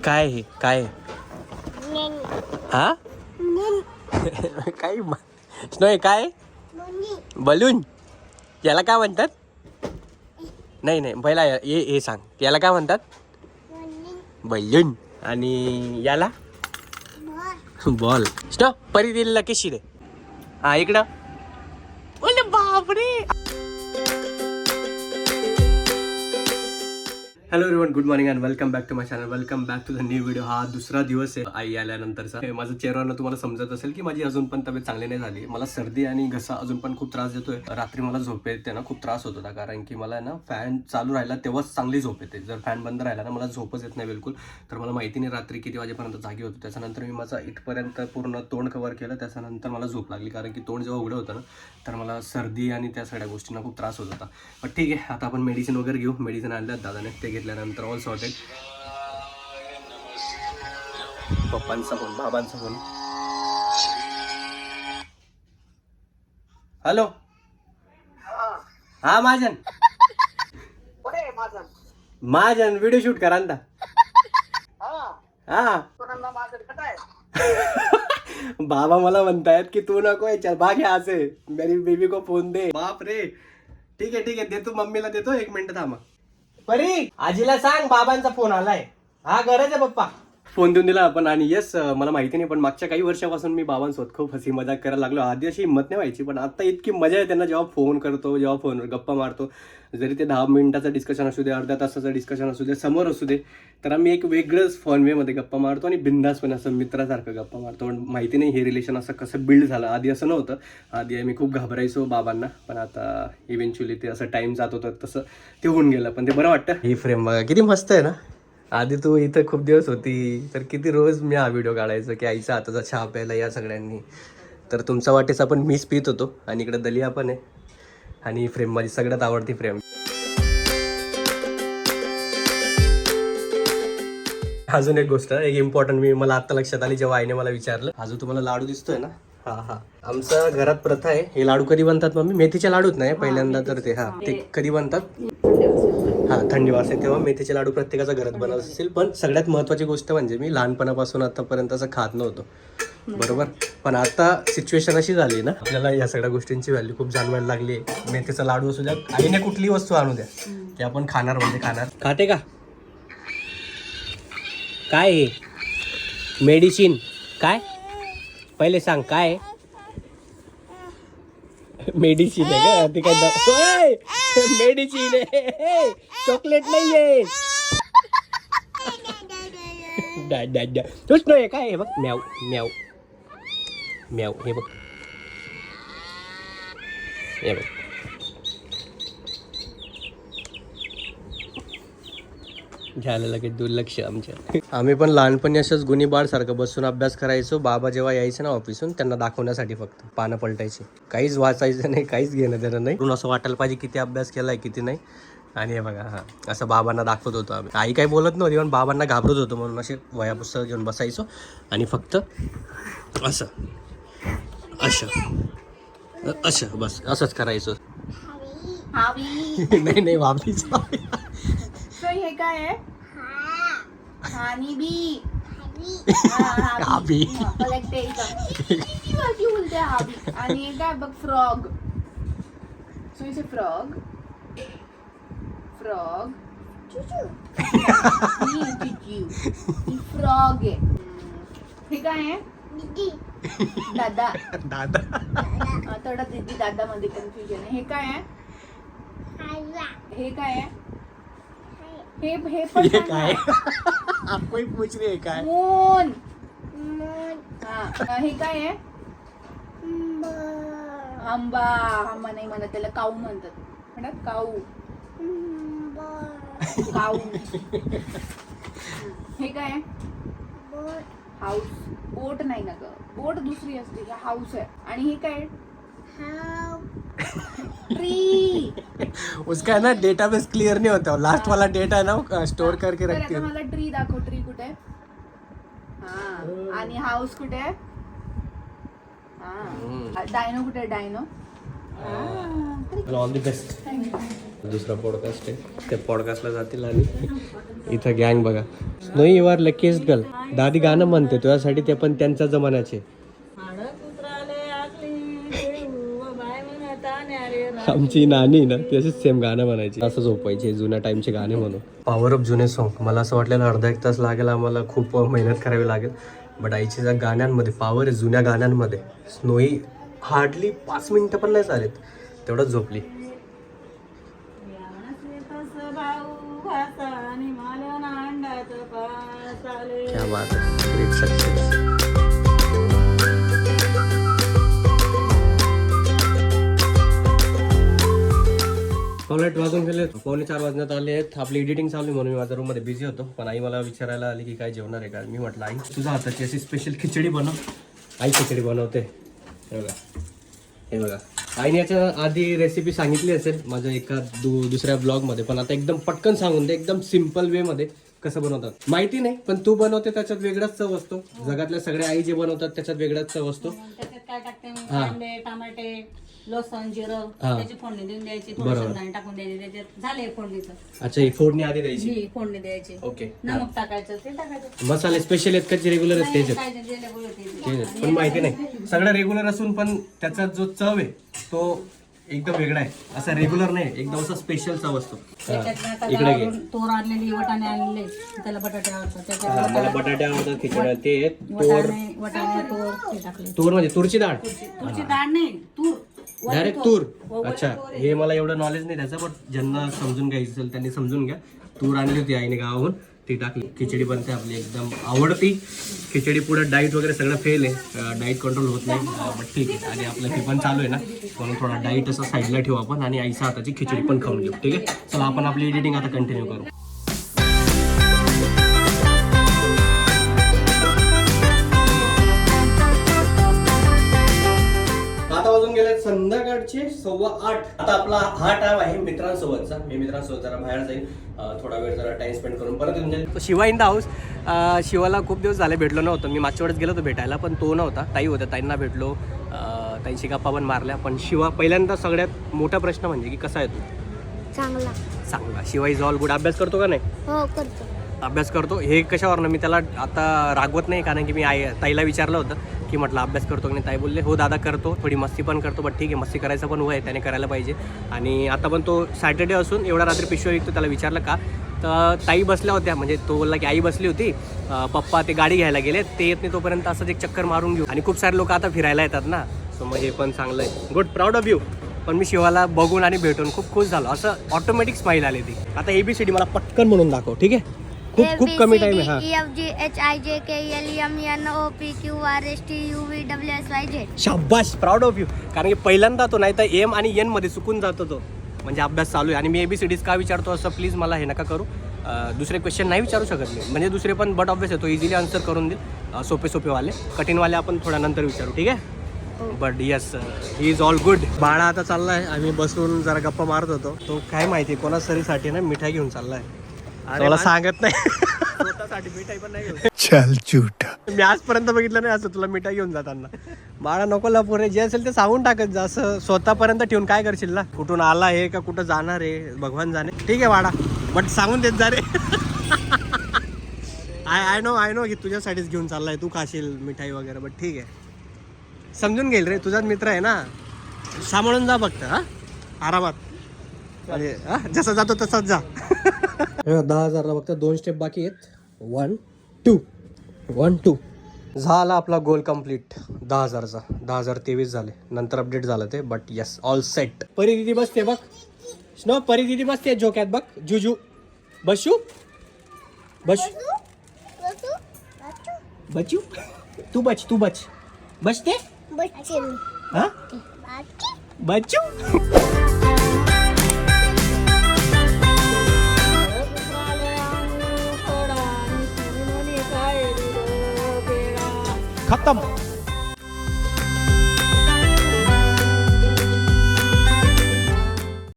काय हे काय हा काय स्नो काय बलून याला काय म्हणतात? नाही नाही पहिला हे सांग याला काय म्हणतात? बलून. आणि याला बॉल. स्टॉप. परी दिलेला कशी रे? हा इकडं. ओले बापरे. Hello everyone, good morning and welcome back to my channel. Welcome back to the new video. हा दुसरा दिवस आहे आई आल्यानंतरचा. माझं चेहऱ्यावरनं तुम्हाला समजत असेल की माझी अजून पण तब्येत चांगली नाही झाली. मला सर्दी आणि घसा अजून पण खूप त्रास देतोय. रात्री मला झोप येते ना, खूप त्रास होत होता कारण की मला ना फॅन चालू राहिला तेव्हाच चांगली झोप येते. जर फॅन बंद राहिला ना मला झोपच येत नाही बिलकुल. तर मला माहिती नाही रात्री किती वाजेपर्यंत जागी होतो. त्याच्यानंतर मी माझा इथपर्यंत पूर्ण तोंड कव्हर केलं. त्याच्यानंतर मला झोप लागली कारण की तोंड जेव्हा उघडं होतं ना तर मला सर्दी आणि त्या सगळ्या गोष्टींना खूप त्रास होत होता. पण ठीक आहे, आता आपण मेडिसिन वगैरे घेऊ. मेडिसिन आणल्यात दादाने, ते घेतल्यानंतर ऑल सॉर्टेड. पप्पांचा फोन, बाबांचा फोन. हॅलो. हा महाजन. महाजन व्हिडिओ शूट करा ना. हा बाबा मला म्हणतायत की तू नको याच्यात भाग घ्या असे. मेरी बेबी को फोन दे. बाप रे. ठीक आहे देतो, मम्मीला देतो. 1 मिनिट थांबा. परी आजीला सांग बाबांचा फोन आलाय. हा गरज आहे पप्पा. फोन देऊन दिला आपण. आणि येस, मला माहिती नाही पण मागच्या काही वर्षापासून मी बाबांसोबत खूप हसी मजाक करायला लागलो. आधी अशी हिंमत नाही व्हायची पण आता इतकी मजा येते ना जेव्हा फोन करतो, जेव्हा फोनवर गप्पा मारतो. जरी ते 10 मिनिटाचं डिस्कशन असू दे, अर्ध्या तासाचं डिस्कशन असू दे, समोर असू दे, तर आम्ही एक वेगळंच फन वेमध्ये गप्पा मारतो आणि बिंदास पण असं मित्रासारखं गप्पा मारतो. पण माहिती नाही हे रिलेशन असं कसं बिल्ड झालं. आधी असं नव्हतं. आधी आम्ही खूप घाबरायचो बाबांना, पण आता इव्हेंच्युअली ते असं टाइम जात होतं तसं ते होऊन गेलं. पण ते बरं वाटतं. ही फ्रेम बघा किती मस्त आहे ना. आधी तू इथं खूप दिवस होती तर किती रोज मी हा व्हिडिओ काढायचो की आईचा हाताचा चहा प्यायला या सगळ्यांनी. तर तुमचा वाटेचा पण मीच पित होतो. आणि इकडे दलिया पण आहे. आणि फ्रेम माझी सगळ्यात आवडती फ्रेम. अजून एक गोष्ट, एक इम्पॉर्टंट मला आता लक्षात आली जेव्हा आईने मला विचारलं. हा जो तुम्हाला लाडू दिसतोय ना, हा आमच्या घरात प्रथा आहे. हे लाडू कधी बनतात मम्मी? मेथीचे लाडूच नाही पहिल्यांदा तर ते कधी बनतात? हा थंडी वाजते तेव्हा मेथीचे लाडू प्रत्येकाच्या घरात बनवत असेल. पण सगळ्यात महत्वाची गोष्ट म्हणजे मी लहानपणापासून आतापर्यंत असं खात नव्हतो, बरोबर. पण आता सिच्युएशन अशी झाली ना, आपल्याला या सगळ्या गोष्टींची व्हॅल्यू खूप जाणवायला लागली. मेथीचा लाडू असू द्या, आईने कुठलीही वस्तू आणू द्या की आपण खाणार म्हणजे खाणार. खाते का? काय आहे मेडिसिन? काय पहिले सांग काय मेडिसिन आहे का? ते काय मेडिसिन आहे, चॉकलेट नाहीये. तूच नाही काय हे बघ. म्याव म्याव म्याव. हे बघ हे बघ. झालं लगेच दुर्लक्ष आमच्या. आम्ही पण लहानपणी असंच गुणी बाळ सारखं बसून अभ्यास करायचो. बाबा जेव्हा यायचे ना ऑफिसून त्यांना दाखवण्यासाठी फक्त पानं पलटायची, काहीच वाचायचं नाही, काहीच घेणं देणं नाही. असं वाटायला पाहिजे किती अभ्यास केलाय किती नाही. आणि हे बघा हा असं बाबांना दाखवत होतो आम्ही. आई काही बोलत नव्हती पण बाबांना घाबरत होतो म्हणून असे वह्या पुस्तकं घेऊन बसायचो आणि फक्त असं असं असं बस असंच करायचो. नाही नाही वापीच. हे काय आहे? हानी बी हाबी. बोलते हाबी. आणि काय बघ frog. So is a frog. Frog frog आहे. हे काय आहे? दादा. दादा थोडा दीदी दादा मध्ये कन्फ्युजन आहे. हे काय आहे? हे काय आहे? हे पण काय आपको ही पूछ रही है काय? मून. हे काय आहे? आंबा. आंबा नाही म्हणत, त्याला काऊ म्हणतात. म्हणतात काऊ. काऊ. हे काय आहे? हाऊस. बोट नाही ना ग, बोट दुसरी असते. हाऊस आहे. आणि हे काय? ट्री. उसका ना डेटाबेस क्लियर नहीं होता, लास्ट वाला डेटा है ना स्टोर करके रखती है. मला ट्री दाखव. ट्री कुठे? हा. आणि हाऊस कुठे आहे? हा. डायनो कुठे आहे? डायनो. All the best. दुसरा पॉडकास्ट आहे, त्या पॉडकास्टला जातील आणि इथं गँग बघा. Snowy you are luckiest girl. दादी गाणं म्हणते तुझ्यासाठी, ते पण त्यांच्या जमान्याचे. आमची नानी ना तशीच सेम गाणं म्हणायची, असं झोपायचे जुन्या टाइमचे गाणे म्हणून. पॉवर ऑफ जुने सॉन्ग. मला असं वाटलेलं अर्धा एक तास लागेल आम्हाला, खूप मेहनत करावी लागेल, बट आईच्या ज्या गाण्यांमध्ये पॉवर आहे, जुन्या गाण्यांमध्ये. स्नोई हार्डली 5 मिनिटं पण नाही चालेत तेवढंच झोपली. क्या बात है, ग्रेट सक्सेस. लाईट वाजून गेले, 3:45 वाजण्यात आले आहेत. आपली एडिटिंग चालू आहे म्हणून मी माझ्या रूममध्ये बिझी होतो, पण आई मला विचारायला आली की काय जेवणार आहे का. मी म्हटलं आई तुझ्या हाताची अशी स्पेशल खिचडी बनव. आई खिचडी बनवते. हे बघा, हे बघा. आईने याच्या आधी रेसिपी सांगितली असेल माझ्या एका दुसऱ्या ब्लॉगमध्ये, पण आता एकदम पटकन सांगून दे, एकदम सिम्पल वेमध्ये कसं बनवतात माहिती नाही, पण तू बनवते त्याच्यात वेगळाच चव असतो. जगातल्या सगळ्या आई जे बनवतात त्याच्यात वेगळाच चव असतो. त्याच्यात काय टाकते मी, कांदे, टमाटे, लसूण, जिरं त्याची फोडणी देऊन द्यायची, थोडं शेंगदाणे टाकून द्यायचे, त्याच्यात झाले फोडणीचं. अच्छा, ही फोडणी आधी द्यायची. ही फोडणी द्यायची. ओके. नमक टाकायचं, ते टाकायचं. मसाले स्पेशल आहेत का जे रेग्युलर आहेत त्याच्यात? काय ते जे बोलत आहे ते. ठीक आहे, पण माहिती नाही. सगळं रेग्युलर असून पण त्याचा जो चव आहे तो एकदम वेगळा आहे. असा रेग्युलर नाही, एकदम असा स्पेशल चव असतो. त्याच्यात आता इकडे घे. गावावरून तोर आणलेली, वटाणे आणलेले, त्याला बटाटे आवडतात. त्याच्यात मला बटाटे आवडतात, खिचड्या ते आहेत. वटाणे तोर ते टाकले. तूर म्हणजे तुरची डाळ, तुरची डाळ नाही, तूर. डायरेक्ट तूर. अच्छा, हे मला एवढं नॉलेज नाही त्याचं, पण ज्यांना समजून घ्यायचं असेल त्यांनी समजून घ्या. तूर आणली होती आईने गावाहून, ती टाकली. खिचडी बनते आपली एकदम आवडती खिचडी. पुढे डाईट वगैरे सगळं फेल आहे, डाईट कंट्रोल होत नाही, बट ठीक आहे. आणि आपलं हे पण चालू आहे ना, म्हणून थोडा डाईट असं साईडला ठेवू आपण आणि आईच्या हाताची खिचडी पण खाऊन घेऊ. ठीक आहे, चला आपण आपली एडिटिंग आता कंटिन्यू करू. आता वाजून गेले संध्याकाळचे 8:15. आता आपला हा टाइम आहे मित्रांसोबतचा. मी मित्रांसोबत जरा बाहेर जाईल, थोडा वेळ जरा टाइम स्पेंड करून परत येऊन जाईल. Shiva in the house. शिवाला खूप दिवस झाले भेटलो नव्हतं. मी मागच्या वेळेस गेलो होतो भेटायला, पण तो नव्हता, ताई होत्या. ताईंना भेटलो, ताईंशी गप्पा पण मारल्या. पण शिवा पहिल्यांदा सगळ्यात मोठा प्रश्न म्हणजे की कसा आहे तू? चांगला. चांगला. Shiva is all good. अभ्यास करतो का नाही? हो करतो. अभ्यास करतो. हे कशावरनं मी त्याला आता रागवत नाही, कारण की मी ताईला विचारलं होतं की म्हटलं अभ्यास करतो की नाही. ताई बोलले हो दादा करतो, थोडी मस्ती पण करतो, बट ठीक आहे, मस्ती करायचं पण वय आहे, त्याने करायला पाहिजे. आणि आता पण तो सॅटर्डे असून एवढा रात्री पिशवी विकतो. त्याला विचारलं का, तर ताई बसल्या होत्या, म्हणजे तो बोलला की आई बसली होती, पप्पा ते गाडी घ्यायला गेले, ते येत नाही तोपर्यंत असंच एक चक्कर मारून घेऊ. आणि खूप सारे लोक आता फिरायला येतात ना, सो मग हे पण चांगलं आहे. Good, proud of you. पण मी शिवाला बघून आणि भेटून खूप खुश झालो. असं ऑटोमॅटिक स्माईल आली ती. आता ABCD मला पटकन म्हणून दाखव, ठीक आहे? खूप कमी टाइम आहे. शाबाश, प्राऊड ऑफ यू. कारण की पहिल्यांदा तो नाही तर एम आणि एन मध्ये चुकून जातो तो, म्हणजे अभ्यास चालू आहे. आणि मी ABCDs का विचारतो असं प्लीज मला हे नका करू. दुसरे क्वेश्चन नाही विचारू शकत मी, म्हणजे दुसरे पण, बट ऑब्वियस आहे तो इझिली आन्सर करून देईल. सोपेवाले, कठीणवाले आपण थोडा नंतर विचारू, ठीक आहे? But yes, he is all good. बाळा आता चाललाय, आम्ही बसून जरा गप्पा मारत होतो. तो काय माहिती कोणा सरीसाठी ना मिठाई घेऊन चाललाय. मला सांगत नाही, स्वतःसाठी मिठाई पण नाही घेऊन. चल झूठ, मी आजपर्यंत बघितलं नाही असं तुला मिठाई घेऊन जाताना. बाळा नको लपूर रे, जे असेल ते सांगून टाकत जा. असं स्वतःपर्यंत ठेवून काय करशील ना, कुठून आला आहे का कुठं जाणार आहे भगवान जाणे. ठीक आहे बाळा, बट सांगून देत जा रे. आय नो की तुझ्यासाठीच घेऊन चाललाय, तू खाशील मिठाई वगैरे, बट ठीक आहे, समजून घेईल रे, तुझाच मित्र आहे ना. सांभाळून जा फक्त, हा आरामात, म्हणजे जसं जातो तसंच जा. 10,000ला फक्त 2 स्टेप बाकी आहेत. 1 2 1 2 झाला आपला गोल कम्प्लीट 10,000चा. 10,023 झाले, नंतर अपडेट झालं ते, बट येस ऑल सेट. परी दिदी बसते बघ, स्नो परी दिदी बसते झोक्यात बघ. जुजू बसू बचू, तू बच बसते हा बच्चू. खत्म.